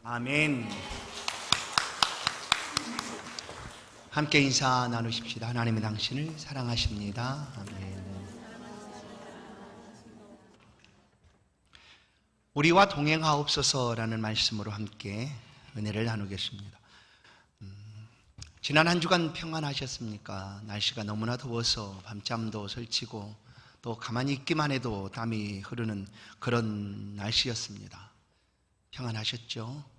아멘. 함께 인사 나누십시다. 하나님은 당신을 사랑하십니다. 아멘. 우리와 동행하옵소서라는 말씀으로 함께 은혜를 나누겠습니다. 지난 한 주간 평안하셨습니까? 날씨가 너무나 더워서 밤잠도 설치고 또 가만히 있기만 해도 땀이 흐르는 그런 날씨였습니다. 평안하셨죠?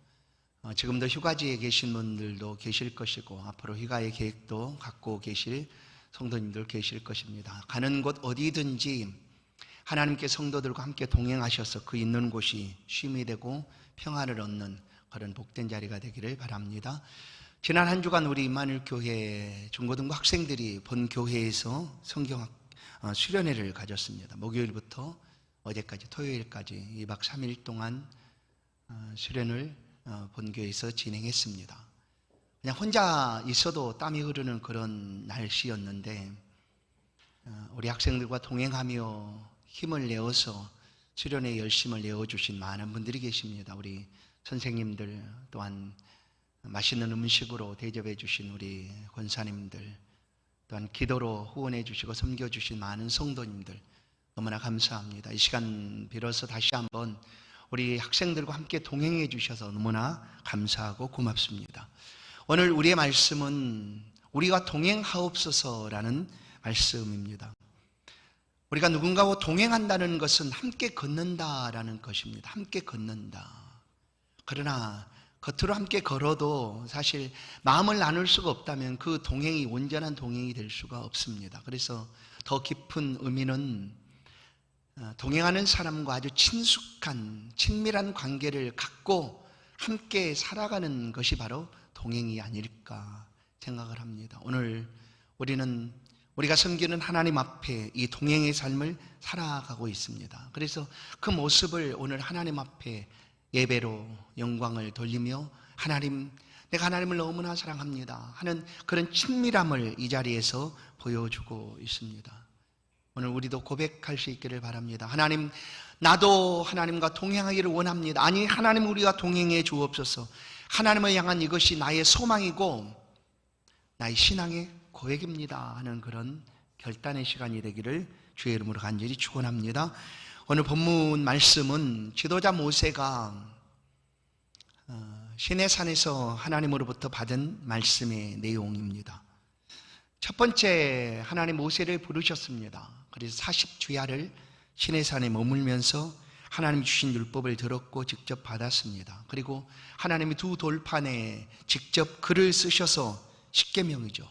지금도 휴가지에 계신 분들도 계실 것이고 앞으로 휴가의 계획도 갖고 계실 성도님들 계실 것입니다. 가는 곳 어디든지 하나님께 성도들과 함께 동행하셔서 그 있는 곳이 쉼이 되고 평안을 얻는 그런 복된 자리가 되기를 바랍니다. 지난 한 주간 우리 임마누엘 교회 중고등부 학생들이 본 교회에서 성경학 수련회를 가졌습니다. 목요일부터 어제까지 토요일까지 2박 3일 동안 수련을 본교에서 진행했습니다. 그냥 혼자 있어도 땀이 흐르는 그런 날씨였는데 우리 학생들과 동행하며 힘을 내어서 수련에 열심을 내어주신 많은 분들이 계십니다. 우리 선생님들 또한 맛있는 음식으로 대접해 주신 우리 권사님들 또한 기도로 후원해 주시고 섬겨 주신 많은 성도님들 너무나 감사합니다. 이 시간 빌어서 다시 한번 우리 학생들과 함께 동행해 주셔서 너무나 감사하고 고맙습니다. 오늘 우리의 말씀은 우리가 동행하옵소서라는 말씀입니다. 우리가 누군가와 동행한다는 것은 함께 걷는다라는 것입니다. 함께 걷는다. 그러나 겉으로 함께 걸어도 사실 마음을 나눌 수가 없다면 그 동행이 온전한 동행이 될 수가 없습니다. 그래서 더 깊은 의미는 동행하는 사람과 아주 친숙한 친밀한 관계를 갖고 함께 살아가는 것이 바로 동행이 아닐까 생각을 합니다. 오늘 우리가 섬기는 하나님 앞에 이 동행의 삶을 살아가고 있습니다. 그래서 그 모습을 오늘 하나님 앞에 예배로 영광을 돌리며 하나님, 내가 하나님을 너무나 사랑합니다 하는 그런 친밀함을 이 자리에서 보여주고 있습니다. 오늘 우리도 고백할 수 있기를 바랍니다. 하나님, 나도 하나님과 동행하기를 원합니다. 아니, 하나님 우리가 동행해 주옵소서. 하나님을 향한 이것이 나의 소망이고 나의 신앙의 고백입니다 하는 그런 결단의 시간이 되기를 주의 이름으로 간절히 축원합니다. 오늘 본문 말씀은 지도자 모세가 시내산에서 하나님으로부터 받은 말씀의 내용입니다. 첫 번째, 하나님 모세를 부르셨습니다. 그래서 40주야를 시내산에 머물면서 하나님 주신 율법을 들었고 직접 받았습니다. 그리고 하나님이 두 돌판에 직접 글을 쓰셔서 십계명이죠.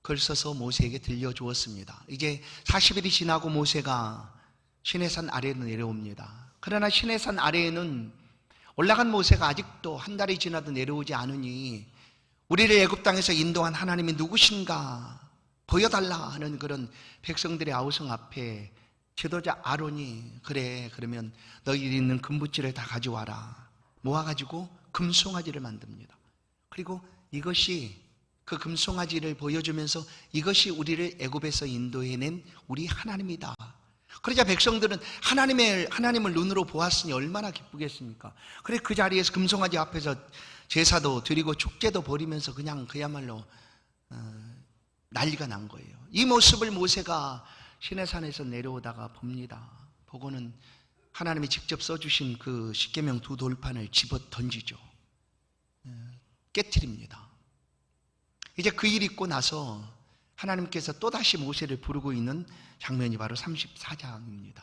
글 써서 모세에게 들려주었습니다. 이제 40일이 지나고 모세가 시내산 아래로 내려옵니다. 그러나 시내산 아래에는 올라간 모세가 아직도 한 달이 지나도 내려오지 않으니 우리를 애굽 땅에서 인도한 하나님이 누구신가 보여달라 하는 그런 백성들의 아우성 앞에 지도자 아론이 그래 그러면 너희들이 있는 금붙지를 다 가져와라 모아가지고 금송아지를 만듭니다. 그리고 이것이 그 금송아지를 보여주면서 이것이 우리를 애굽에서 인도해낸 우리 하나님이다. 그러자 백성들은 하나님을 눈으로 보았으니 얼마나 기쁘겠습니까? 그래 그 자리에서 금송아지 앞에서 제사도 드리고 축제도 벌이면서 그냥 그야말로 난리가 난 거예요. 이 모습을 모세가 시내산에서 내려오다가 봅니다. 보고는 하나님이 직접 써주신 그 십계명 두 돌판을 집어 던지죠. 깨트립니다. 이제 그 일 있고 나서 하나님께서 또다시 모세를 부르고 있는 장면이 바로 34장입니다.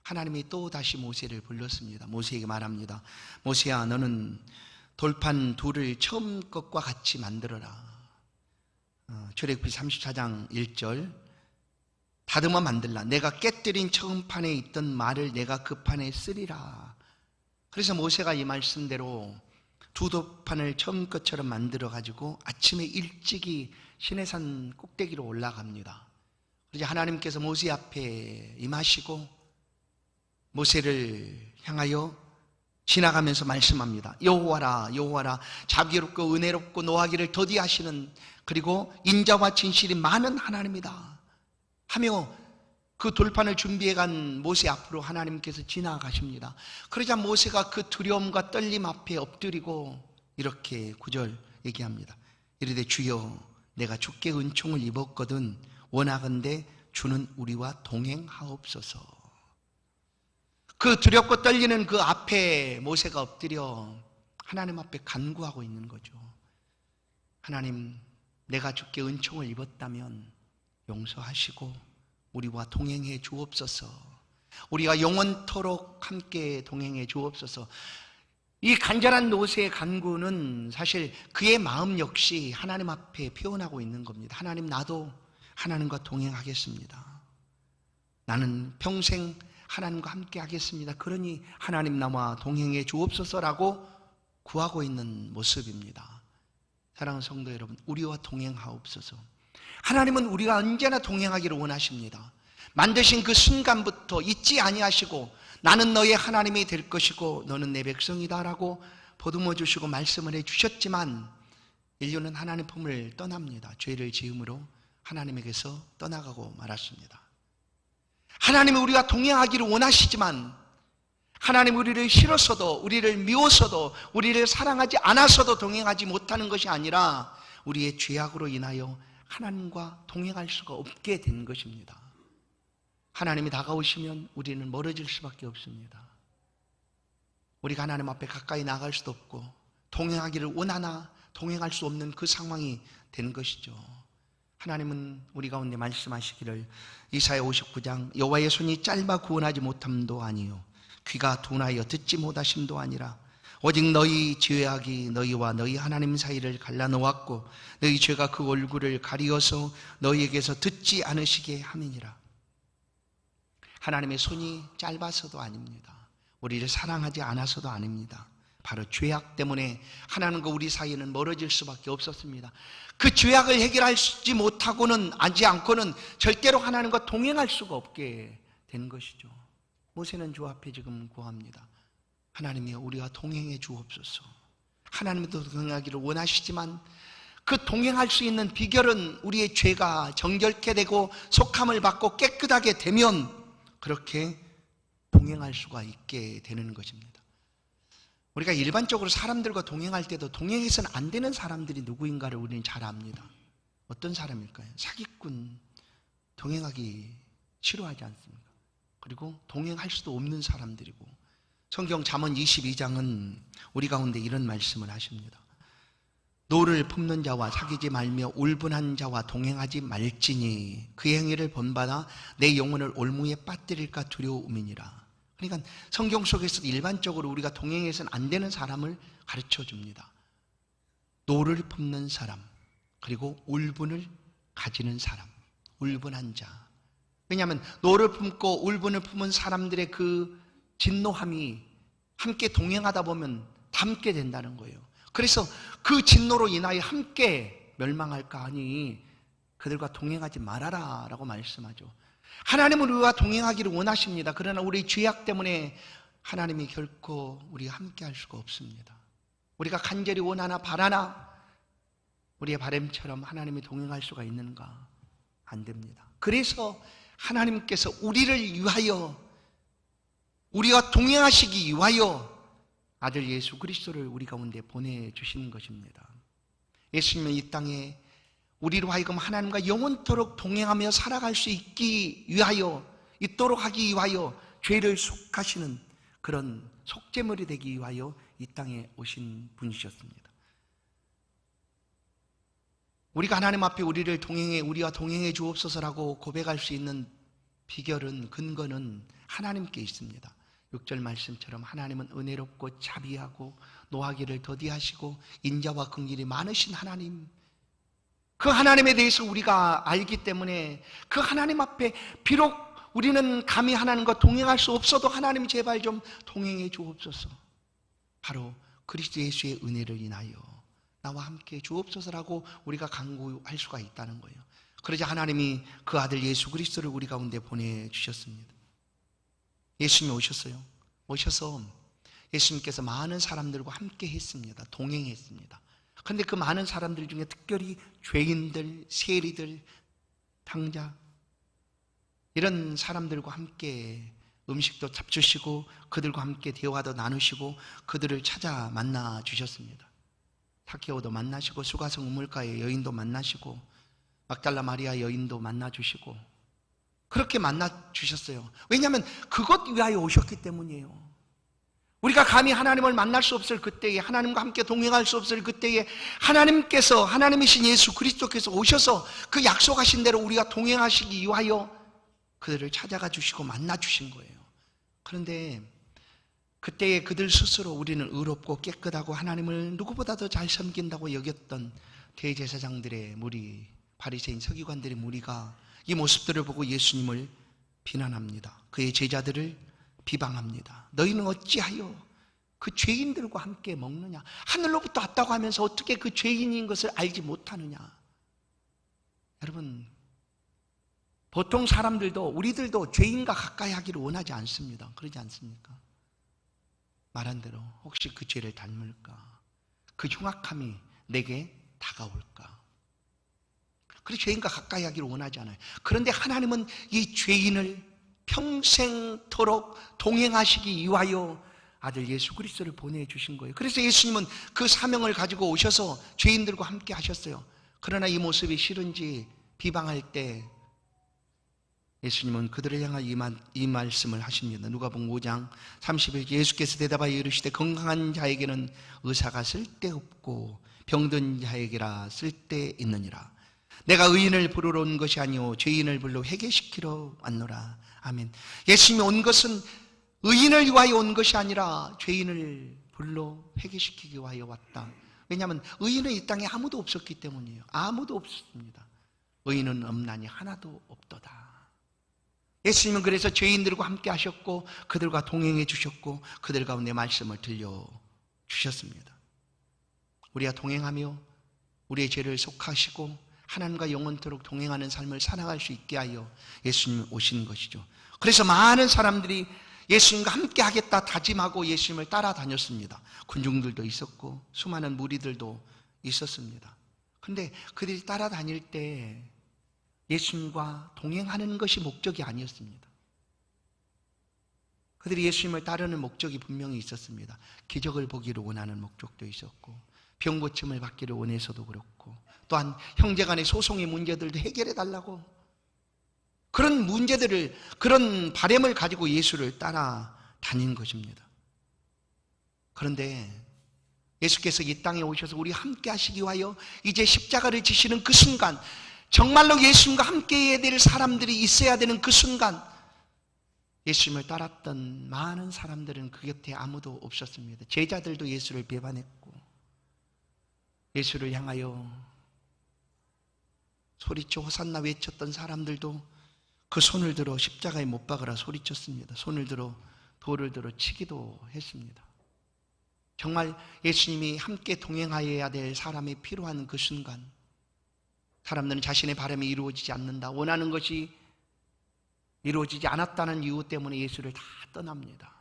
하나님이 또다시 모세를 불렀습니다. 모세에게 말합니다. 모세야, 너는 돌판 둘을 처음 것과 같이 만들어라. 출애굽기 34장 1절 다듬어 만들라. 내가 깨뜨린 처음 판에 있던 말을 내가 그 판에 쓰리라. 그래서 모세가 이 말씀대로 두 돌판을 처음 것처럼 만들어 가지고 아침에 일찍이 시내산 꼭대기로 올라갑니다. 그래서 하나님께서 모세 앞에 임하시고 모세를 향하여 지나가면서 말씀합니다. 여호와라 여호와라 자비롭고 은혜롭고 노하기를 더디하시는 그리고 인자와 진실이 많은 하나님이다 하며 그 돌판을 준비해 간 모세 앞으로 하나님께서 지나가십니다. 그러자 모세가 그 두려움과 떨림 앞에 엎드리고 이렇게 9절 얘기합니다. 이르되 주여 내가 주께 은총을 입었거든 원하건대 주는 우리와 동행하옵소서. 그 두렵고 떨리는 그 앞에 모세가 엎드려 하나님 앞에 간구하고 있는 거죠. 하나님, 내가 주께 은총을 입었다면 용서하시고 우리와 동행해 주옵소서. 우리가 영원토록 함께 동행해 주옵소서. 이 간절한 모세의 간구는 사실 그의 마음 역시 하나님 앞에 표현하고 있는 겁니다. 하나님, 나도 하나님과 동행하겠습니다. 나는 평생 하나님과 함께 하겠습니다. 그러니 하나님 나와 동행해 주옵소서라고 구하고 있는 모습입니다. 사랑하는 성도 여러분, 우리와 동행하옵소서. 하나님은 우리가 언제나 동행하기를 원하십니다. 만드신 그 순간부터 잊지 아니하시고 나는 너의 하나님이 될 것이고 너는 내 백성이다 라고 보듬어 주시고 말씀을 해주셨지만 인류는 하나님 품을 떠납니다. 죄를 지음으로 하나님에게서 떠나가고 말았습니다. 하나님은 우리가 동행하기를 원하시지만 하나님 우리를 싫어서도 우리를 미워서도 우리를 사랑하지 않아서도 동행하지 못하는 것이 아니라 우리의 죄악으로 인하여 하나님과 동행할 수가 없게 된 것입니다. 하나님이 다가오시면 우리는 멀어질 수밖에 없습니다. 우리가 하나님 앞에 가까이 나갈 수도 없고 동행하기를 원하나 동행할 수 없는 그 상황이 된 것이죠. 하나님은 우리 가운데 말씀하시기를 이사야 59장 여호와의 손이 짧아 구원하지 못함도 아니요 귀가 둔하여 듣지 못하심도 아니라 오직 너희 죄악이 너희와 너희 하나님 사이를 갈라놓았고 너희 죄가 그 얼굴을 가리어서 너희에게서 듣지 않으시게 함이니라. 하나님의 손이 짧아서도 아닙니다. 우리를 사랑하지 않아서도 아닙니다. 바로 죄악 때문에 하나님과 우리 사이에는 멀어질 수밖에 없었습니다. 그 죄악을 해결하지 못하고는 하지 않고는 절대로 하나님과 동행할 수가 없게 된 것이죠. 모세는 주 앞에 지금 구합니다. 하나님이여 우리와 동행해 주옵소서. 하나님도 동행하기를 원하시지만 그 동행할 수 있는 비결은 우리의 죄가 정결케 되고 속함을 받고 깨끗하게 되면 그렇게 동행할 수가 있게 되는 것입니다. 우리가 일반적으로 사람들과 동행할 때도 동행해서는 안 되는 사람들이 누구인가를 우리는 잘 압니다. 어떤 사람일까요? 사기꾼, 동행하기 싫어하지 않습니까? 그리고 동행할 수도 없는 사람들이고 성경 잠언 22장은 우리 가운데 이런 말씀을 하십니다. 노를 품는 자와 사귀지 말며 울분한 자와 동행하지 말지니 그의 행위를 본받아 내 영혼을 올무에 빠뜨릴까 두려움이니라. 그러니까 성경 속에서 일반적으로 우리가 동행해서는 안 되는 사람을 가르쳐 줍니다. 노를 품는 사람, 그리고 울분을 가지는 사람, 울분한 자. 왜냐하면 노를 품고 울분을 품은 사람들의 그 진노함이 함께 동행하다 보면 닮게 된다는 거예요. 그래서 그 진노로 인하여 함께 멸망할까 하니 그들과 동행하지 말아라 라고 말씀하죠. 하나님은 우리와 동행하기를 원하십니다. 그러나 우리 죄악 때문에 하나님이 결코 우리와 함께 할 수가 없습니다. 우리가 간절히 원하나 바라나 우리의 바람처럼 하나님이 동행할 수가 있는가? 안 됩니다. 그래서 하나님께서 우리를 위하여 우리와 동행하시기 위하여 아들 예수 그리스도를 우리 가운데 보내주시는 것입니다. 예수님은 이 땅에 우리로 하여금 하나님과 영원토록 동행하며 살아갈 수 있도록 하기 위하여 죄를 속하시는 그런 속죄물이 되기 위하여 이 땅에 오신 분이셨습니다. 우리가 하나님 앞에 우리와 동행해 주옵소서라고 고백할 수 있는 비결은, 근거는 하나님께 있습니다. 6절 말씀처럼 하나님은 은혜롭고 자비하고 노하기를 더디하시고 인자와 긍휼이 많으신 하나님, 그 하나님에 대해서 우리가 알기 때문에 그 하나님 앞에 비록 우리는 감히 하나님과 동행할 수 없어도 하나님 제발 좀 동행해 주옵소서, 바로 그리스도 예수의 은혜를 인하여 나와 함께 주옵소서라고 우리가 간구할 수가 있다는 거예요. 그러자 하나님이 그 아들 예수 그리스도를 우리 가운데 보내주셨습니다. 예수님이 오셔서 예수님께서 많은 사람들과 함께 했습니다. 동행했습니다. 그런데 그 많은 사람들 중에 특별히 죄인들, 세리들, 탕자, 이런 사람들과 함께 음식도 잡수시고 그들과 함께 대화도 나누시고 그들을 찾아 만나 주셨습니다. 사케오도 만나시고 수가성 우물가의 여인도 만나시고 막달라 마리아 여인도 만나 주시고 그렇게 만나 주셨어요. 왜냐하면 그것 위하여 오셨기 때문이에요. 우리가 감히 하나님을 만날 수 없을 그때에, 하나님과 함께 동행할 수 없을 그때에 하나님께서, 하나님이신 예수 그리스도께서 오셔서 그 약속하신 대로 우리가 동행하시기 위하여 그들을 찾아가 주시고 만나 주신 거예요. 그런데 그때에 그들 스스로 우리는 의롭고 깨끗하고 하나님을 누구보다도 잘 섬긴다고 여겼던 대제사장들의 무리, 바리새인 서기관들의 무리가 이 모습들을 보고 예수님을 비난합니다. 그의 제자들을 비방합니다. 너희는 어찌하여 그 죄인들과 함께 먹느냐? 하늘로부터 왔다고 하면서 어떻게 그 죄인인 것을 알지 못하느냐? 여러분, 보통 사람들도 우리들도 죄인과 가까이 하기를 원하지 않습니다. 그러지 않습니까? 말한 대로 혹시 그 죄를 닮을까? 그 흉악함이 내게 다가올까? 그래서 죄인과 가까이 하기를 원하지 않아요. 그런데 하나님은 이 죄인을 평생토록 동행하시기 위하여 아들 예수 그리스도를 보내주신 거예요. 그래서 예수님은 그 사명을 가지고 오셔서 죄인들과 함께 하셨어요. 그러나 이 모습이 싫은지 비방할 때 예수님은 그들을 향하여 이 말씀을 하십니다. 누가복음 5장 30절 예수께서 대답하여 이르시되 건강한 자에게는 의사가 쓸데없고 병든 자에게라 쓸데있느니라. 내가 의인을 부르러 온 것이 아니오 죄인을 불러 회개시키러 왔노라. 아멘. 예수님이 온 것은 의인을 위하여 온 것이 아니라 죄인을 불러 회개시키기 위하여 왔다. 왜냐하면 의인은 이 땅에 아무도 없었기 때문이에요. 아무도 없었습니다. 의인은 없나니 하나도 없도다. 예수님은 그래서 죄인들과 함께 하셨고 그들과 동행해 주셨고 그들 가운데 말씀을 들려주셨습니다. 우리가 동행하며 우리의 죄를 속하시고 하나님과 영원토록 동행하는 삶을 살아갈 수 있게 하여 예수님 오신 것이죠. 그래서 많은 사람들이 예수님과 함께 하겠다 다짐하고 예수님을 따라다녔습니다. 군중들도 있었고 수많은 무리들도 있었습니다. 그런데 그들이 따라다닐 때 예수님과 동행하는 것이 목적이 아니었습니다. 그들이 예수님을 따르는 목적이 분명히 있었습니다. 기적을 보기를 원하는 목적도 있었고 병 고침을 받기를 원해서도 그렇고 또한 형제간의 소송의 문제들도 해결해 달라고 그런 문제들을 그런 바람을 가지고 예수를 따라다닌 것입니다. 그런데 예수께서 이 땅에 오셔서 우리 함께 하시기 위하여 이제 십자가를 지시는 그 순간 정말로 예수님과 함께 해야 될 사람들이 있어야 되는 그 순간 예수님을 따랐던 많은 사람들은 그 곁에 아무도 없었습니다. 제자들도 예수를 배반했고 예수를 향하여 소리쳐 호산나 외쳤던 사람들도 그 손을 들어 십자가에 못 박으라 소리쳤습니다. 손을 들어 돌을 들어 치기도 했습니다. 정말 예수님이 함께 동행하여야 될 사람이 필요한 그 순간 사람들은 자신의 바람이 이루어지지 않는다, 원하는 것이 이루어지지 않았다는 이유 때문에 예수를 다 떠납니다.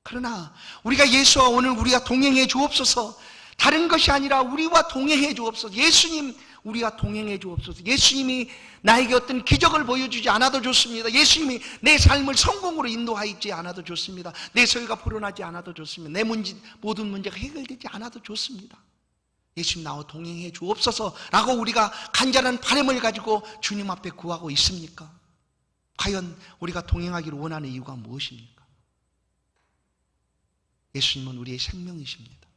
그러나 우리가 예수와 오늘 우리가 동행해 주옵소서. 다른 것이 아니라 우리와 동행해 주옵소서. 예수님 우리와 동행해 주옵소서. 예수님이 나에게 어떤 기적을 보여주지 않아도 좋습니다. 예수님이 내 삶을 성공으로 인도하지 않아도 좋습니다. 내 소유가 불어나지 않아도 좋습니다. 내 모든 문제가 해결되지 않아도 좋습니다. 예수님 나와 동행해 주옵소서라고 우리가 간절한 바람을 가지고 주님 앞에 구하고 있습니까? 과연 우리가 동행하기를 원하는 이유가 무엇입니까? 예수님은 우리의 생명이십니다.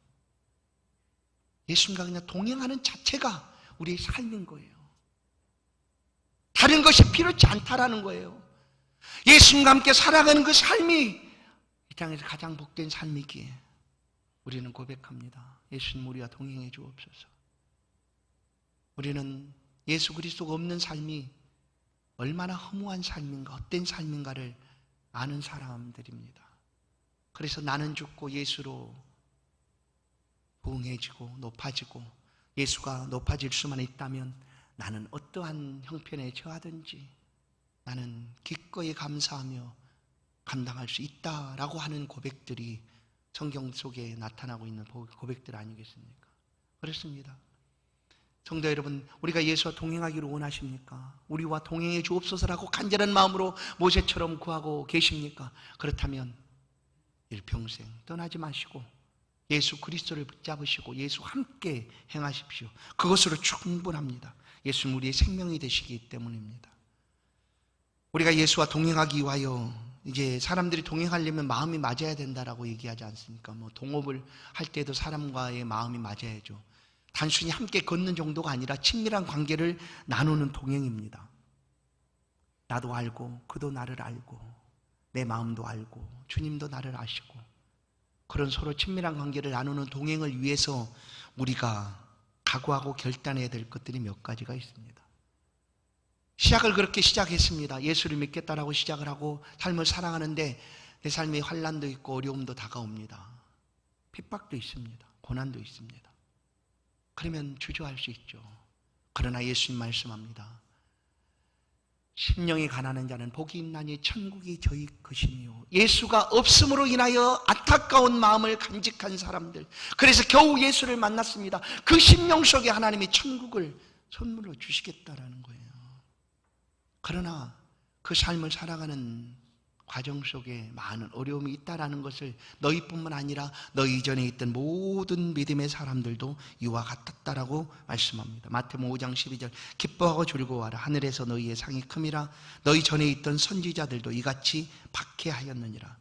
예수님과 그냥 동행하는 자체가 우리의 삶인 거예요. 다른 것이 필요치 않다라는 거예요. 예수님과 함께 살아가는 그 삶이 이 땅에서 가장 복된 삶이기에 우리는 고백합니다. 예수님 우리와 동행해 주옵소서. 우리는 예수 그리스도가 없는 삶이 얼마나 허무한 삶인가, 헛된 삶인가를 아는 사람들입니다. 그래서 나는 죽고 예수로 부흥해지고 높아지고 예수가 높아질 수만 있다면 나는 어떠한 형편에 처하든지 나는 기꺼이 감사하며 감당할 수 있다라고 하는 고백들이 성경 속에 나타나고 있는 고백들 아니겠습니까? 그렇습니다. 성도 여러분, 우리가 예수와 동행하기를 원하십니까? 우리와 동행해 주옵소서라고 간절한 마음으로 모세처럼 구하고 계십니까? 그렇다면 일평생 떠나지 마시고 예수 그리스도를 붙잡으시고 예수와 함께 행하십시오. 그것으로 충분합니다. 예수는 우리의 생명이 되시기 때문입니다. 우리가 예수와 동행하기 위하여 이제 사람들이 동행하려면 마음이 맞아야 된다라고 얘기하지 않습니까? 동업을 할 때도 사람과의 마음이 맞아야죠. 단순히 함께 걷는 정도가 아니라 친밀한 관계를 나누는 동행입니다. 나도 알고 그도 나를 알고 내 마음도 알고 주님도 나를 아시고 그런 서로 친밀한 관계를 나누는 동행을 위해서 우리가 각오하고 결단해야 될 것들이 몇 가지가 있습니다. 시작을 그렇게 시작했습니다. 예수를 믿겠다라고 시작을 하고 삶을 살아가는데 내 삶에 환난도 있고 어려움도 다가옵니다. 핍박도 있습니다. 고난도 있습니다. 그러면 주저할 수 있죠. 그러나 예수님 말씀합니다. 심령이 가난한 자는 복이 있나니 천국이 저희 것이며, 예수가 없음으로 인하여 안타까운 마음을 간직한 사람들, 그래서 겨우 예수를 만났습니다. 그 심령 속에 하나님이 천국을 선물로 주시겠다라는 거예요. 그러나 그 삶을 살아가는 과정 속에 많은 어려움이 있다라는 것을 너희뿐만 아니라 너희 이전에 있던 모든 믿음의 사람들도 이와 같았다라고 말씀합니다. 마태복음 5장 12절 기뻐하고 즐거워하라 하늘에서 너희의 상이 큼이라 너희 전에 있던 선지자들도 이같이 박해하였느니라.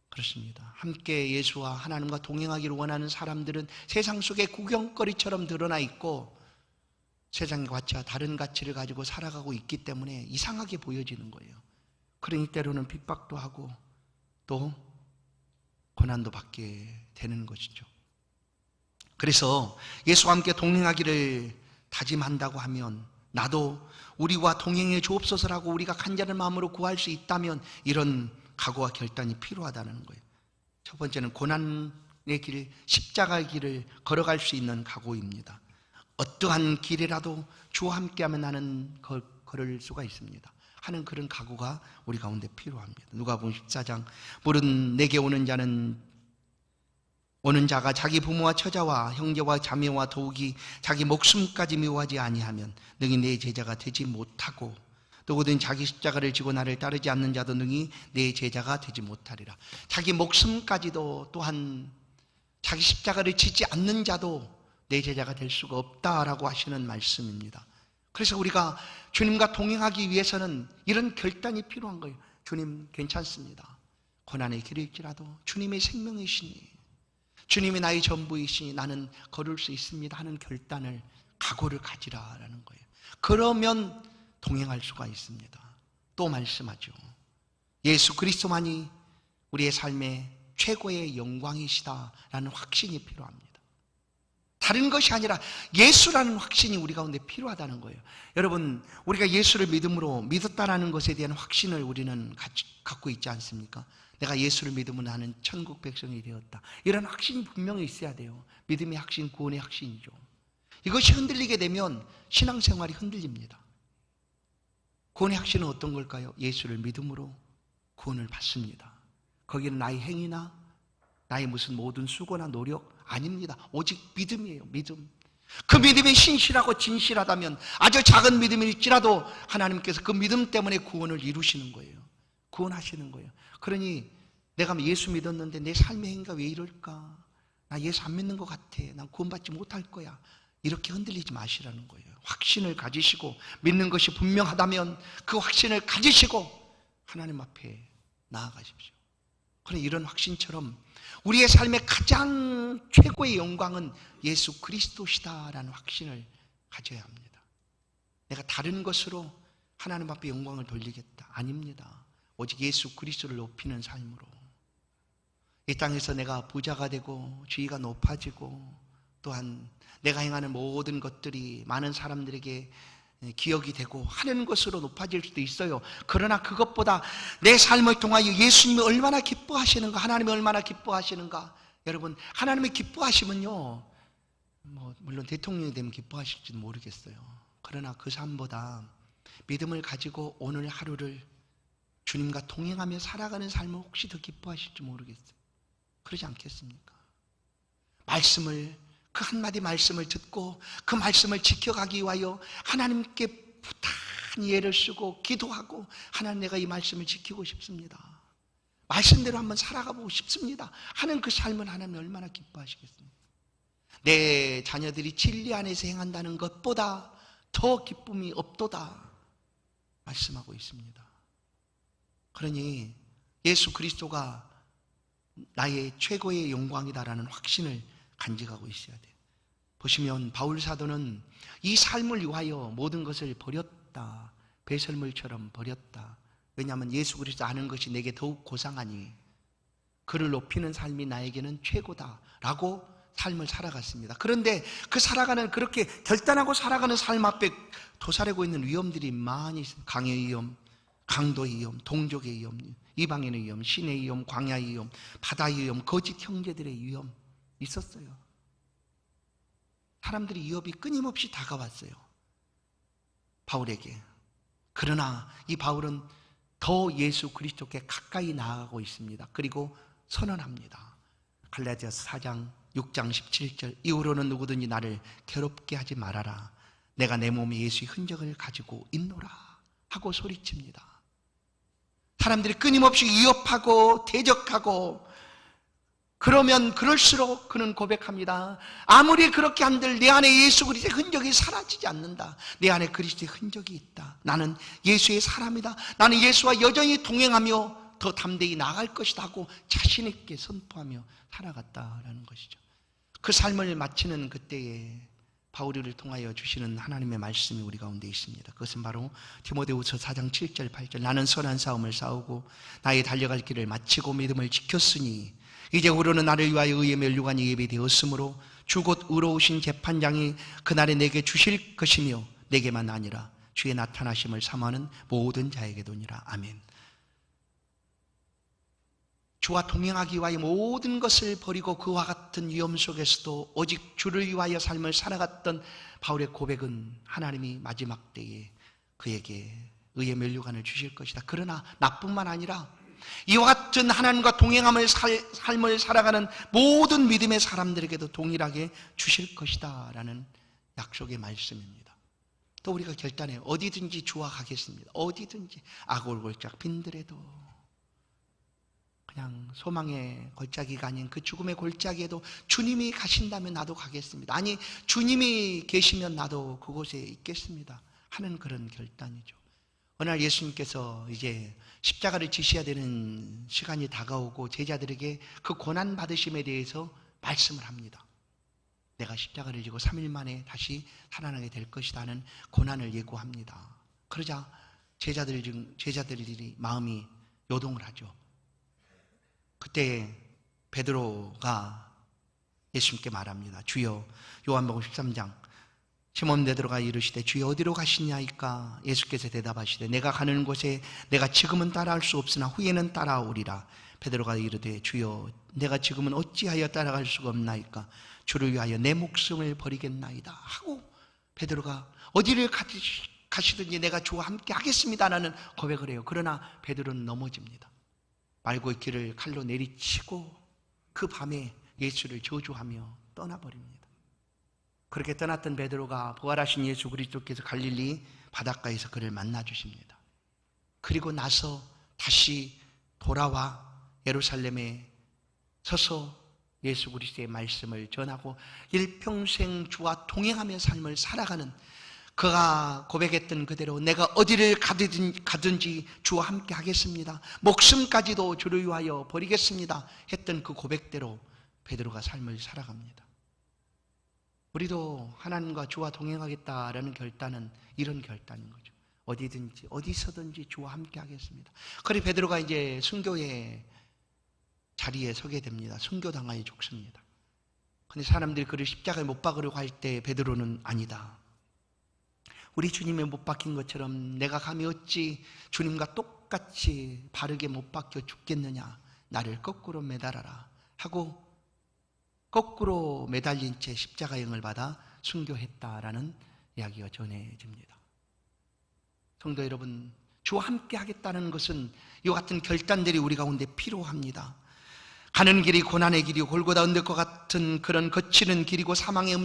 그렇습니다. 함께 예수와 하나님과 동행하기를 원하는 사람들은 세상 속에 구경거리처럼 드러나 있고 세상의 가치와 다른 가치를 가지고 살아가고 있기 때문에 이상하게 보여지는 거예요. 그러니 때로는 핍박도 하고 또 고난도 받게 되는 것이죠. 그래서 예수와 함께 동행하기를 다짐한다고 하면 나도 우리와 동행해 주옵소서라고 우리가 간절한 마음으로 구할 수 있다면 이런 각오와 결단이 필요하다는 거예요. 첫 번째는 고난의 길, 십자가의 길을 걸어갈 수 있는 각오입니다. 어떠한 길이라도 주와 함께하면 나는 걸을 수가 있습니다 하는 그런 각오가 우리 가운데 필요합니다. 누가복음 14장 물은 내게 오는 자가 자기 부모와 처자와 형제와 자매와 더욱이 자기 목숨까지 미워하지 아니하면 능히 내 제자가 되지 못하고 누구든 자기 십자가를 지고 나를 따르지 않는 자도 능히 내 제자가 되지 못하리라. 자기 목숨까지도 또한 자기 십자가를 지지 않는 자도 내 제자가 될 수가 없다라고 하시는 말씀입니다. 그래서 우리가 주님과 동행하기 위해서는 이런 결단이 필요한 거예요. 주님 괜찮습니다. 고난의 길일지라도 주님의 생명이시니 주님이 나의 전부이시니 나는 걸을 수 있습니다 하는 결단을, 각오를 가지라라는 거예요. 그러면 동행할 수가 있습니다. 또 말씀하죠. 예수 그리스도만이 우리의 삶의 최고의 영광이시다라는 확신이 필요합니다. 다른 것이 아니라 예수라는 확신이 우리 가운데 필요하다는 거예요. 여러분, 우리가 예수를 믿음으로 믿었다라는 것에 대한 확신을 우리는 갖고 있지 않습니까? 내가 예수를 믿으면 나는 천국 백성이 되었다. 이런 확신이 분명히 있어야 돼요. 믿음의 확신, 구원의 확신이죠. 이것이 흔들리게 되면 신앙생활이 흔들립니다. 구원의 확신은 어떤 걸까요? 예수를 믿음으로 구원을 받습니다. 거기는 나의 행위나 나의 무슨 모든 수고나 노력 아닙니다. 오직 믿음이에요. 믿음. 그 믿음이 신실하고 진실하다면 아주 작은 믿음일지라도 하나님께서 그 믿음 때문에 구원을 이루시는 거예요. 구원하시는 거예요. 그러니 내가 예수 믿었는데 내 삶의 행위가 왜 이럴까? 나 예수 안 믿는 것 같아. 난 구원받지 못할 거야. 이렇게 흔들리지 마시라는 거예요. 확신을 가지시고 믿는 것이 분명하다면 그 확신을 가지시고 하나님 앞에 나아가십시오. 그런 이런 확신처럼 우리의 삶의 가장 최고의 영광은 예수 그리스도시다라는 확신을 가져야 합니다. 내가 다른 것으로 하나님 앞에 영광을 돌리겠다. 아닙니다. 오직 예수 그리스도를 높이는 삶으로 이 땅에서 내가 부자가 되고 지위가 높아지고 또한 내가 행하는 모든 것들이 많은 사람들에게 기억이 되고 하는 것으로 높아질 수도 있어요. 그러나 그것보다 내 삶을 통하여 예수님이 얼마나 기뻐하시는가, 하나님이 얼마나 기뻐하시는가. 여러분, 하나님이 기뻐하시면요, 물론 대통령이 되면 기뻐하실지는 모르겠어요. 그러나 그 삶보다 믿음을 가지고 오늘 하루를 주님과 동행하며 살아가는 삶을 혹시 더 기뻐하실지 모르겠어요. 그러지 않겠습니까? 말씀을 그 한마디 말씀을 듣고 그 말씀을 지켜가기 위하여 하나님께 부단히 애를 쓰고 기도하고, 하나님 내가 이 말씀을 지키고 싶습니다, 말씀대로 한번 살아가 보고 싶습니다 하는 그 삶은 하나님 얼마나 기뻐하시겠습니까? 내 자녀들이 진리 안에서 행한다는 것보다 더 기쁨이 없도다 말씀하고 있습니다. 그러니 예수 그리스도가 나의 최고의 영광이다라는 확신을 간직하고 있어야 돼요. 보시면 바울 사도는 이 삶을 위하여 모든 것을 버렸다, 배설물처럼 버렸다. 왜냐하면 예수 그리스도 아는 것이 내게 더욱 고상하니 그를 높이는 삶이 나에게는 최고다라고 삶을 살아갔습니다. 그런데 그 살아가는, 그렇게 결단하고 살아가는 삶 앞에 도사리고 있는 위험들이 많이 있습니다. 강의 위험, 강도의 위험, 동족의 위험, 이방인의 위험, 신의 위험, 광야의 위험, 바다의 위험, 거짓 형제들의 위험 있었어요. 사람들이 위협이 끊임없이 다가왔어요, 바울에게. 그러나 이 바울은 더 예수 그리스도께 가까이 나아가고 있습니다. 그리고 선언합니다. 갈라디아서 4장 6장 17절, 이후로는 누구든지 나를 괴롭게 하지 말아라, 내가 내 몸에 예수의 흔적을 가지고 있노라 하고 소리칩니다. 사람들이 끊임없이 위협하고 대적하고, 그러면 그럴수록 그는 고백합니다. 아무리 그렇게 한들 내 안에 예수 그리스도의 흔적이 사라지지 않는다. 내 안에 그리스도의 흔적이 있다. 나는 예수의 사람이다. 나는 예수와 여전히 동행하며 더 담대히 나아갈 것이다 하고 자신 있게 선포하며 살아갔다라는 것이죠. 그 삶을 마치는 그때에 바울을 통하여 주시는 하나님의 말씀이 우리 가운데 있습니다. 그것은 바로 디모데후서 4장 7절 8절, 나는 선한 싸움을 싸우고 나의 달려갈 길을 마치고 믿음을 지켰으니 이제 우로는 나를 위하여 의의 면류관이 예비되었으므로 주 곧 의로우신 재판장이 그날에 내게 주실 것이며 내게만 아니라 주의 나타나심을 사모하는 모든 자에게도니라. 아멘. 주와 동행하기 위하여 모든 것을 버리고 그와 같은 위험 속에서도 오직 주를 위하여 삶을 살아갔던 바울의 고백은 하나님이 마지막 때에 그에게 의의 면류관을 주실 것이다. 그러나 나뿐만 아니라 이와 같은 하나님과 동행함을 삶을 살아가는 모든 믿음의 사람들에게도 동일하게 주실 것이다 라는 약속의 말씀입니다. 또 우리가 결단해요. 어디든지 주와 가겠습니다. 어디든지 아골골짝 빈들에도, 그냥 소망의 골짜기가 아닌 그 죽음의 골짜기에도 주님이 가신다면 나도 가겠습니다. 아니 주님이 계시면 나도 그곳에 있겠습니다 하는 그런 결단이죠. 어느 날 예수님께서 이제 십자가를 지셔야 되는 시간이 다가오고 제자들에게 그 고난 받으심에 대해서 말씀을 합니다. 내가 십자가를 지고 3일 만에 다시 살아나게 될 것이다 하는 고난을 예고합니다. 그러자 제자들이 마음이 요동을 하죠. 그때 베드로가 예수님께 말합니다. 주여, 요한복음 13장, 시몬 베드로가 이르시되 주여 어디로 가시냐이까? 예수께서 대답하시되 내가 가는 곳에 내가 지금은 따라갈 수 없으나 후에는 따라오리라. 베드로가 이르되 주여 내가 지금은 어찌하여 따라갈 수가 없나이까? 주를 위하여 내 목숨을 버리겠나이다 하고 베드로가 어디를 가시든지 내가 주와 함께 하겠습니다라는 고백을 해요. 그러나 베드로는 넘어집니다. 말고의 길을 칼로 내리치고 그 밤에 예수를 저주하며 떠나버립니다. 그렇게 떠났던 베드로가 부활하신 예수 그리스도께서 갈릴리 바닷가에서 그를 만나 주십니다. 그리고 나서 다시 돌아와 예루살렘에 서서 예수 그리스도의 말씀을 전하고 일평생 주와 동행하며 삶을 살아가는, 그가 고백했던 그대로 내가 어디를 가든지 주와 함께 하겠습니다, 목숨까지도 주를 위하여 버리겠습니다 했던 그 고백대로 베드로가 삶을 살아갑니다. 우리도 하나님과 주와 동행하겠다라는 결단은 이런 결단인 거죠. 어디든지 어디서든지 주와 함께 하겠습니다. 그래 베드로가 이제 순교의 자리에 서게 됩니다. 순교당하여 죽습니다. 그런데 사람들이 그를 십자가에 못 박으려고 할 때 베드로는 아니다, 우리 주님에 못 박힌 것처럼 내가 감히 어찌 주님과 똑같이 바르게 못 박혀 죽겠느냐, 나를 거꾸로 매달아라 하고 거꾸로 매달린 채 십자가형을 받아 순교했다라는 이야기가 전해집니다. 성도 여러분, 주와 함께 하겠다는 것은 이와 같은 결단들이 우리 가운데 필요합니다. 가는 길이 고난의 길이고 골고다 언덕과 같은 그런 거치는 길이고 사망의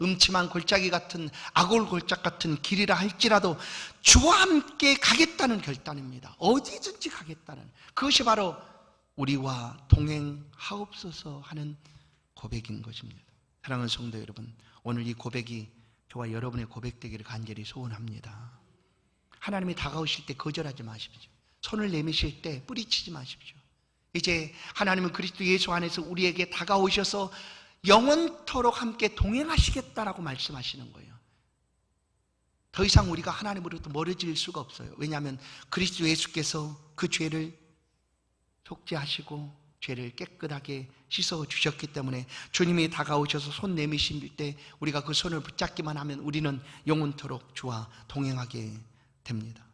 음침한 골짜기 같은 아골 골짝 같은 길이라 할지라도 주와 함께 가겠다는 결단입니다. 어디든지 가겠다는, 그것이 바로 우리와 동행하옵소서 하는 고백인 것입니다. 사랑하는 성도 여러분, 오늘 이 고백이 저와 여러분의 고백되기를 간절히 소원합니다. 하나님이 다가오실 때 거절하지 마십시오. 손을 내미실 때 뿌리치지 마십시오. 이제 하나님은 그리스도 예수 안에서 우리에게 다가오셔서 영원토록 함께 동행하시겠다라고 말씀하시는 거예요. 더 이상 우리가 하나님으로부터 멀어질 수가 없어요. 왜냐하면 그리스도 예수께서 그 죄를 속죄하시고 죄를 깨끗하게 씻어 주셨기 때문에 주님이 다가오셔서 손 내미실 때 우리가 그 손을 붙잡기만 하면 우리는 영원토록 주와 동행하게 됩니다.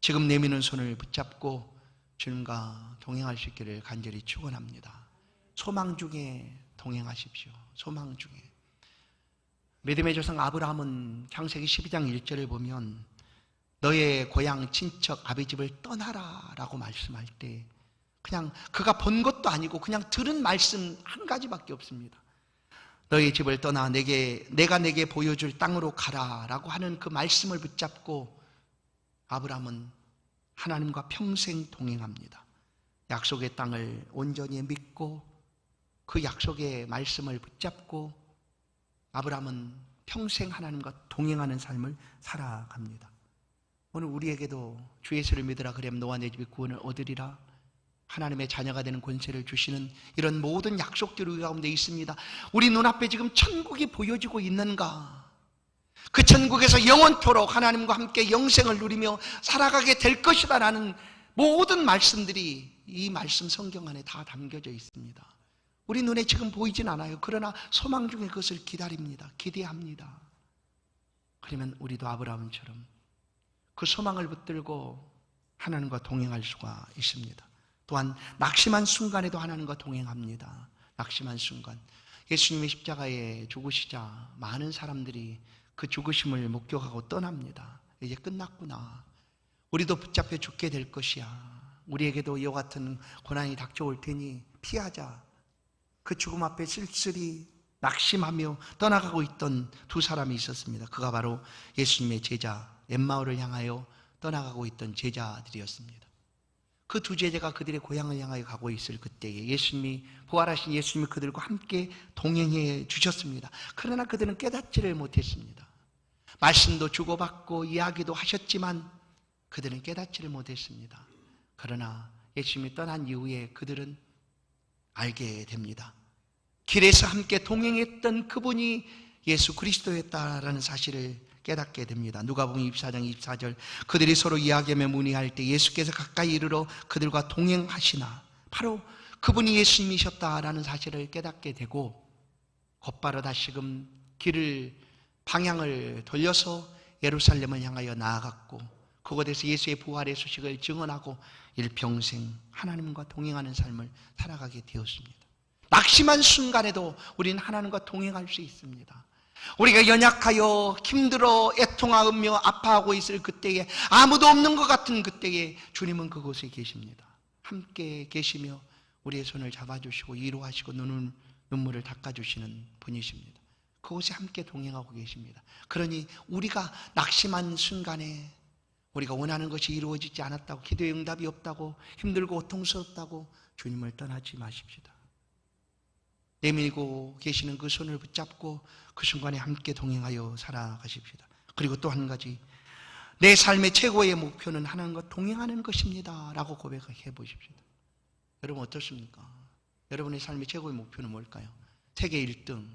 지금 내미는 손을 붙잡고 주님과 동행할 수 있기를 간절히 축원합니다. 소망 중에 동행하십시오. 소망 중에. 믿음의 조상 아브라함은 창세기 12장 1절을 보면 너의 고향 친척 아비 집을 떠나라 라고 말씀할 때 그냥 그가 본 것도 아니고 그냥 들은 말씀 한 가지밖에 없습니다. 너의 집을 떠나 내가 내게 보여줄 땅으로 가라 라고 하는 그 말씀을 붙잡고 아브라함은 하나님과 평생 동행합니다. 약속의 땅을 온전히 믿고 그 약속의 말씀을 붙잡고 아브라함은 평생 하나님과 동행하는 삶을 살아갑니다. 오늘 우리에게도 주 예수를 믿으라 그러면 너와 내 집이 구원을 얻으리라, 하나님의 자녀가 되는 권세를 주시는 이런 모든 약속들이 우리 가운데 있습니다. 우리 눈앞에 지금 천국이 보여지고 있는가? 그 천국에서 영원토록 하나님과 함께 영생을 누리며 살아가게 될 것이다 라는 모든 말씀들이 이 말씀 성경 안에 다 담겨져 있습니다. 우리 눈에 지금 보이진 않아요. 그러나 소망 중에 그것을 기다립니다. 기대합니다. 그러면 우리도 아브라함처럼 그 소망을 붙들고 하나님과 동행할 수가 있습니다. 또한 낙심한 순간에도 하나님과 동행합니다. 낙심한 순간, 예수님의 십자가에 죽으시자 많은 사람들이 그 죽으심을 목격하고 떠납니다. 이제 끝났구나. 우리도 붙잡혀 죽게 될 것이야. 우리에게도 이와 같은 고난이 닥쳐올 테니 피하자. 그 죽음 앞에 쓸쓸히 낙심하며 떠나가고 있던 두 사람이 있었습니다. 그가 바로 예수님의 제자 엠마오를 향하여 떠나가고 있던 제자들이었습니다. 그 두 제자가 그들의 고향을 향하여 가고 있을 그때에 부활하신 예수님이 그들과 함께 동행해 주셨습니다. 그러나 그들은 깨닫지를 못했습니다. 말씀도 주고받고 이야기도 하셨지만 그들은 깨닫지를 못했습니다. 그러나 예수님이 떠난 이후에 그들은 알게 됩니다. 길에서 함께 동행했던 그분이 예수 그리스도였다라는 사실을 깨닫게 됩니다. 누가복음 24장 24절, 그들이 서로 이야기하며 문의할 때 예수께서 가까이 이르러 그들과 동행하시나, 바로 그분이 예수님이셨다라는 사실을 깨닫게 되고 곧바로 다시금 방향을 돌려서 예루살렘을 향하여 나아갔고 그곳에서 예수의 부활의 소식을 증언하고 일평생 하나님과 동행하는 삶을 살아가게 되었습니다. 낙심한 순간에도 우리는 하나님과 동행할 수 있습니다. 우리가 연약하여 힘들어 애통하며 아파하고 있을 그때에, 아무도 없는 것 같은 그때에 주님은 그곳에 계십니다. 함께 계시며 우리의 손을 잡아주시고 위로하시고 눈물을 닦아주시는 분이십니다. 그곳에 함께 동행하고 계십니다. 그러니 우리가 낙심한 순간에 우리가 원하는 것이 이루어지지 않았다고, 기도의 응답이 없다고, 힘들고 고통스럽다고 주님을 떠나지 마십시다. 내밀고 계시는 그 손을 붙잡고 그 순간에 함께 동행하여 살아가십시다. 그리고 또 한 가지, 내 삶의 최고의 목표는 하나님과 동행하는 것입니다 라고 고백해 보십시다. 여러분 어떻습니까? 여러분의 삶의 최고의 목표는 뭘까요? 세계 1등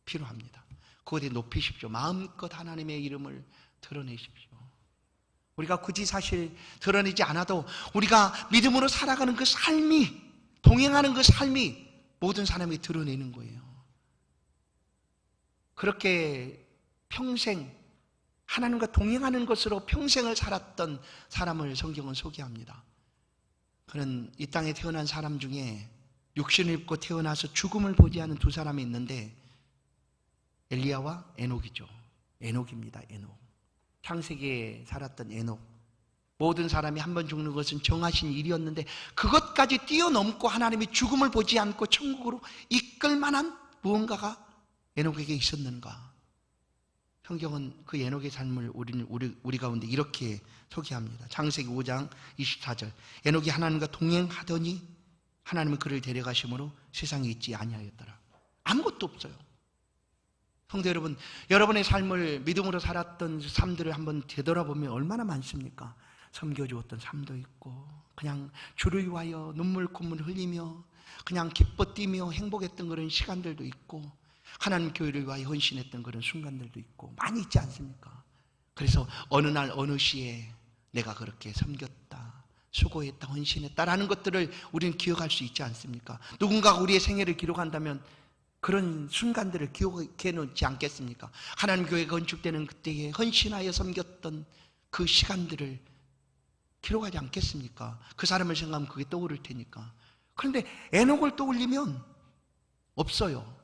필요합니다. 그곳에 높이십시오. 마음껏 하나님의 이름을 드러내십시오. 우리가 굳이 사실 드러내지 않아도 우리가 믿음으로 살아가는 그 삶이, 동행하는 그 삶이 모든 사람이 드러내는 거예요. 그렇게 평생 하나님과 동행하는 것으로 평생을 살았던 사람을 성경은 소개합니다. 그는 이 땅에 태어난 사람 중에 육신을 입고 태어나서 죽음을 보지 않은 두 사람이 있는데 엘리야와 에녹이죠. 에녹입니다. 에녹. 창세기에 살았던 에녹. 모든 사람이 한 번 죽는 것은 정하신 일이었는데 그것까지 뛰어넘고 하나님이 죽음을 보지 않고 천국으로 이끌 만한 무언가가 에녹에게 있었는가? 성경은 그 에녹의 삶을 우리 가운데 이렇게 소개합니다. 창세기 5장 24절. 에녹이 하나님과 동행하더니 하나님은 그를 데려가심으로 세상에 있지 아니하였더라. 아무것도 없어요. 성도 여러분, 여러분의 삶을 믿음으로 살았던 삶들을 한번 되돌아보면 얼마나 많습니까? 섬겨주었던 삶도 있고 그냥 주를 위하여 눈물 콧물 흘리며 그냥 기뻐 뛰며 행복했던 그런 시간들도 있고 하나님 교회를 위하여 헌신했던 그런 순간들도 있고 많이 있지 않습니까? 그래서 어느 날 어느 시에 내가 그렇게 섬겼다, 수고했다, 헌신했다라는 것들을 우리는 기억할 수 있지 않습니까? 누군가가 우리의 생애를 기록한다면 그런 순간들을 기억해 놓지 않겠습니까? 하나님 교회가 건축되는 그때에 헌신하여 섬겼던 그 시간들을 기록하지 않겠습니까? 그 사람을 생각하면 그게 떠오를 테니까. 그런데 에녹을 떠올리면 없어요.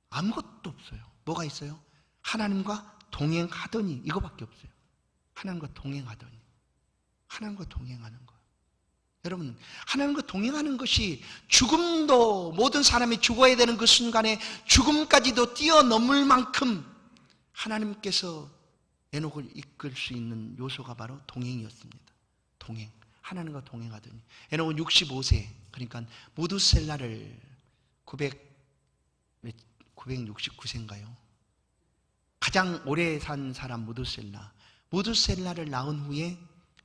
아무것도 없어요. 뭐가 있어요? 하나님과 동행하더니, 이거밖에 없어요. 하나님과 동행하더니. 하나님과 동행하는 거예요. 여러분, 하나님과 동행하는 것이 죽음도, 모든 사람이 죽어야 되는 그 순간에 죽음까지도 뛰어넘을 만큼 하나님께서 에녹을 이끌 수 있는 요소가 바로 동행이었습니다. 동행. 하나님과 동행하더니. 에녹은 65세, 그러니까 무두셀라를 969세인가요? 가장 오래 산 사람 무두셀라를 낳은 후에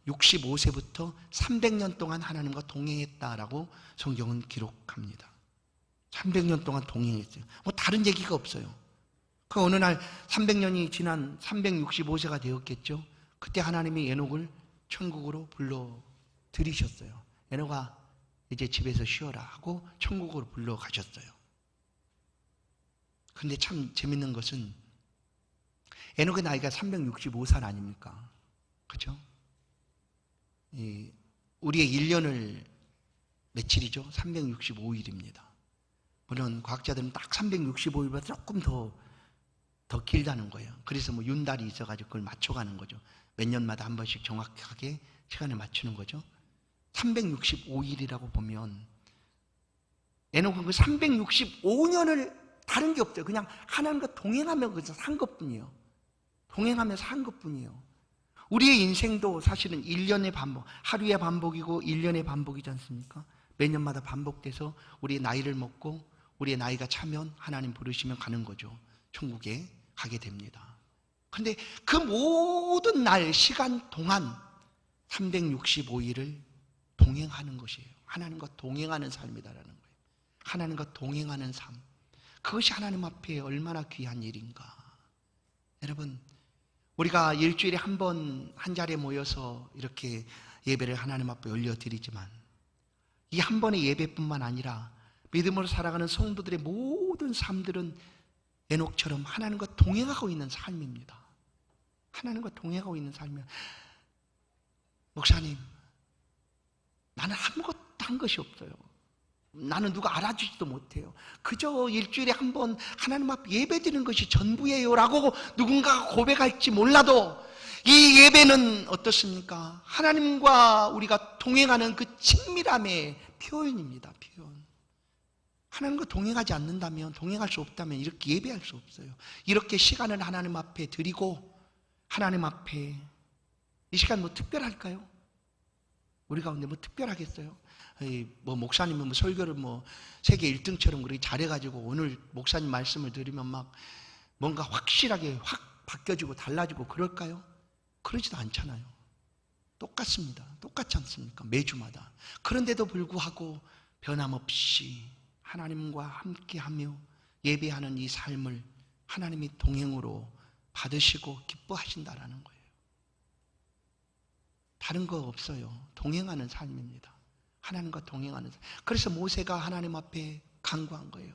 65세부터 300년 동안 하나님과 동행했다라고 성경은 기록합니다. 300년 동안 동행했어요. 뭐 다른 얘기가 없어요. 그 어느 날 300년이 지난 365세가 되었겠죠. 그때 하나님이 에녹을 천국으로 불러 들이셨어요. 에녹아, 이제 집에서 쉬어라 하고 천국으로 불러 가셨어요. 근데 참 재밌는 것은 에녹의 나이가 365살 아닙니까? 그렇죠? 우리의 1년을 며칠이죠? 365일입니다. 물론 과학자들은 딱 365일보다 조금 더 길다는 거예요. 그래서 뭐 윤달이 있어가지고 그걸 맞춰가는 거죠. 몇 년마다 한 번씩 정확하게 시간을 맞추는 거죠. 365일이라고 보면 에녹은 그 365년을 다른 게 없어요. 그냥 하나님과 동행하면서 산 것뿐이에요. 동행하면서 산 것뿐이에요. 우리의 인생도 사실은 1년의 반복, 하루의 반복이고 1년의 반복이지 않습니까? 매년마다 반복돼서 우리의 나이를 먹고 우리의 나이가 차면 하나님 부르시면 가는 거죠. 천국에 가게 됩니다. 그런데 그 모든 날, 시간 동안 365일을 동행하는 것이에요. 하나님과 동행하는 삶이다라는 거예요. 하나님과 동행하는 삶. 그것이 하나님 앞에 얼마나 귀한 일인가. 여러분, 우리가 일주일에 한 번 한 자리에 모여서 이렇게 예배를 하나님 앞에 올려드리지만 이 한 번의 예배뿐만 아니라 믿음으로 살아가는 성도들의 모든 삶들은 에녹처럼 하나님과 동행하고 있는 삶입니다. 하나님과 동행하고 있는 삶이야. 목사님, 나는 아무것도 한 것이 없어요. 나는 누가 알아주지도 못해요. 그저 일주일에 한 번 하나님 앞에 예배드리는 것이 전부예요 라고 누군가가 고백할지 몰라도 이 예배는 어떻습니까? 하나님과 우리가 동행하는 그 친밀함의 표현입니다. 표현. 하나님과 동행하지 않는다면, 동행할 수 없다면 이렇게 예배할 수 없어요. 이렇게 시간을 하나님 앞에 드리고 하나님 앞에 이 시간 뭐 특별할까요? 우리 가운데 뭐 특별하겠어요? 뭐 목사님은 뭐 설교를 뭐 세계 1등처럼 그렇게 잘해가지고 오늘 목사님 말씀을 들으면 막 뭔가 확실하게 확 바뀌어지고 달라지고 그럴까요? 그러지도 않잖아요. 똑같습니다. 똑같지 않습니까? 매주마다. 그런데도 불구하고 변함없이 하나님과 함께하며 예배하는 이 삶을 하나님이 동행으로 받으시고 기뻐하신다라는 거예요. 다른 거 없어요. 동행하는 삶입니다. 하나님과 동행하는 삶. 그래서 모세가 하나님 앞에 간구한 거예요.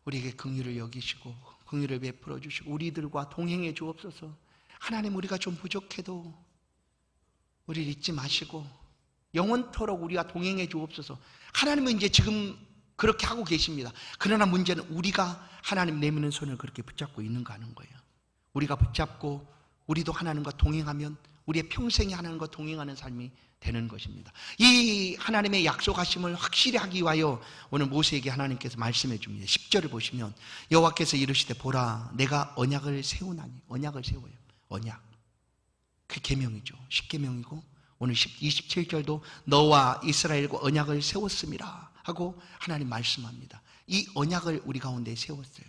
우리에게 긍휼을 여기시고 긍휼을 베풀어 주시고 우리들과 동행해 주옵소서. 하나님, 우리가 좀 부족해도 우리를 잊지 마시고 영원토록 우리와 동행해 주옵소서. 하나님은 이제 지금 그렇게 하고 계십니다. 그러나 문제는 우리가 하나님 내미는 손을 그렇게 붙잡고 있는가 하는 거예요. 우리가 붙잡고 우리도 하나님과 동행하면 우리의 평생이 하나님과 동행하는 삶이 되는 것입니다. 이 하나님의 약속하심을 확실히 하기 위하여 오늘 모세에게 하나님께서 말씀해 줍니다. 10절을 보시면 여호와께서 이르시되 보라 내가 언약을 세우나니, 언약을 세워요. 언약, 그 계명이죠. 10계명이고 오늘 27절도 너와 이스라엘과 언약을 세웠음이라 하고 하나님 말씀합니다. 이 언약을 우리 가운데 세웠어요.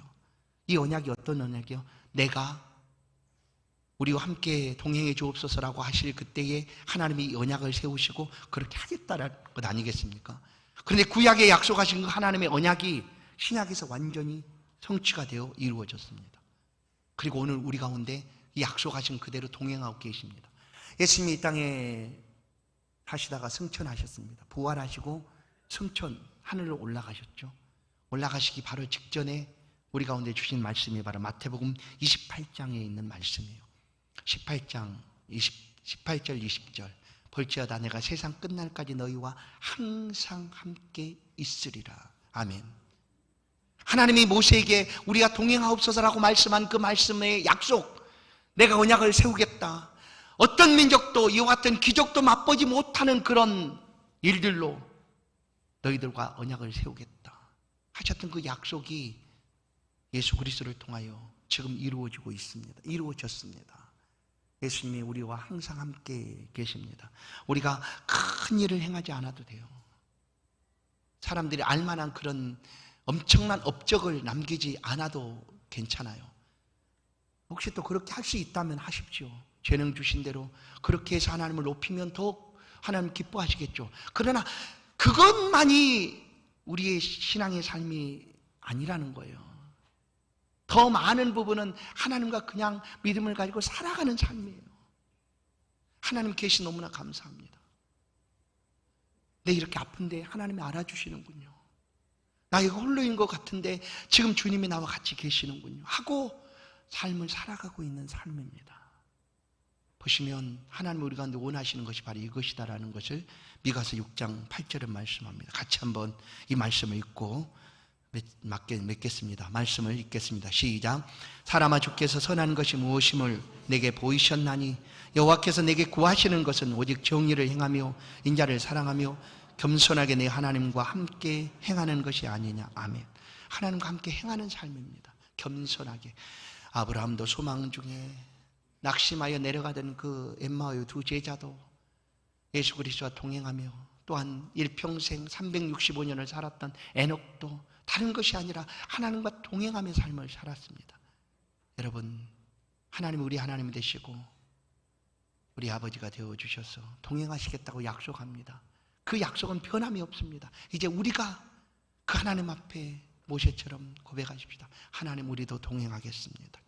이 언약이 어떤 언약이요? 내가 우리와 함께 동행해 주옵소서라고 하실 그때에 하나님이 이 언약을 세우시고 그렇게 하겠다는 것 아니겠습니까? 그런데 구약에 약속하신 그 하나님의 언약이 신약에서 완전히 성취가 되어 이루어졌습니다. 그리고 오늘 우리 가운데 이 약속하신 그대로 동행하고 계십니다. 예수님이 이 땅에 사시다가 승천하셨습니다. 부활하시고 승천, 하늘로 올라가셨죠. 올라가시기 바로 직전에 우리 가운데 주신 말씀이 바로 마태복음 28장에 있는 말씀이에요. 18절 20절 볼지어다 내가 세상 끝날까지 너희와 항상 함께 있으리라. 아멘. 하나님이 모세에게 우리가 동행하옵소서라고 말씀한 그 말씀의 약속, 내가 언약을 세우겠다. 어떤 민족도 이와 같은 기적도 맛보지 못하는 그런 일들로 너희들과 언약을 세우겠다 하셨던 그 약속이 예수 그리스도를 통하여 지금 이루어지고 있습니다. 이루어졌습니다. 예수님이 우리와 항상 함께 계십니다. 우리가 큰 일을 행하지 않아도 돼요. 사람들이 알만한 그런 엄청난 업적을 남기지 않아도 괜찮아요. 혹시 또 그렇게 할 수 있다면 하십시오. 재능 주신 대로 그렇게 해서 하나님을 높이면 더욱 하나님 기뻐하시겠죠. 그러나 그것만이 우리의 신앙의 삶이 아니라는 거예요. 더 많은 부분은 하나님과 그냥 믿음을 가지고 살아가는 삶이에요. 하나님 계시 너무나 감사합니다. 내 이렇게 아픈데 하나님이 알아주시는군요. 나 이거 홀로인 것 같은데 지금 주님이 나와 같이 계시는군요 하고 삶을 살아가고 있는 삶입니다. 보시면 하나님 우리 가운데 원하시는 것이 바로 이것이다라는 것을 미가서 6장 8절에 말씀합니다. 같이 한번 이 말씀을 읽고 맺겠습니다. 말씀을 읽겠습니다. 시작. 사람아 주께서 선한 것이 무엇임을 내게 보이셨나니 여호와께서 내게 구하시는 것은 오직 정의를 행하며 인자를 사랑하며 겸손하게 내 하나님과 함께 행하는 것이 아니냐. 아멘. 하나님과 함께 행하는 삶입니다. 겸손하게. 아브라함도 소망 중에 낙심하여 내려가던 그 엠마오의 두 제자도 예수 그리스도와 동행하며 또한 일평생 365년을 살았던 에녹도 다른 것이 아니라 하나님과 동행하며 삶을 살았습니다. 여러분, 하나님 우리 하나님이 되시고 우리 아버지가 되어주셔서 동행하시겠다고 약속합니다. 그 약속은 변함이 없습니다. 이제 우리가 그 하나님 앞에 모세처럼 고백하십시다. 하나님 우리도 동행하겠습니다.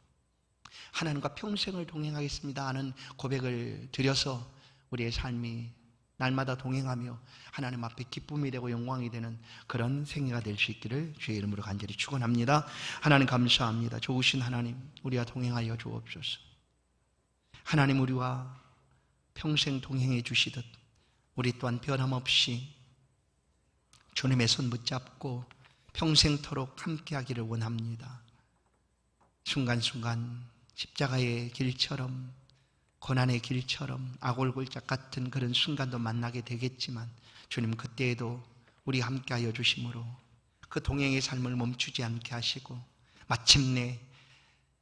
하나님과 평생을 동행하겠습니다 하는 고백을 드려서 우리의 삶이 날마다 동행하며 하나님 앞에 기쁨이 되고 영광이 되는 그런 생애가 될 수 있기를 주의 이름으로 간절히 축원합니다. 하나님 감사합니다. 좋으신 하나님 우리와 동행하여 주옵소서. 하나님 우리와 평생 동행해 주시듯 우리 또한 변함없이 주님의 손 붙잡고 평생토록 함께하기를 원합니다. 순간순간 십자가의 길처럼 고난의 길처럼 아골골짝 같은 그런 순간도 만나게 되겠지만 주님 그때에도 우리 함께하여 주심으로 그 동행의 삶을 멈추지 않게 하시고 마침내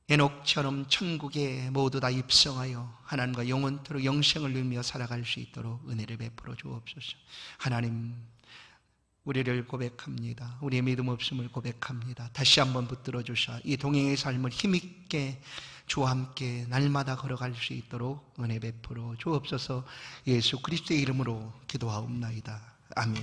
에녹처럼 천국에 모두 다 입성하여 하나님과 영원토록 영생을 누리며 살아갈 수 있도록 은혜를 베풀어 주옵소서. 하나님 우리를 고백합니다. 우리의 믿음 없음을 고백합니다. 다시 한번 붙들어 주셔 이 동행의 삶을 힘있게 주와 함께 날마다 걸어갈 수 있도록 은혜 베풀어 주옵소서. 예수 그리스도의 이름으로 기도하옵나이다. 아멘.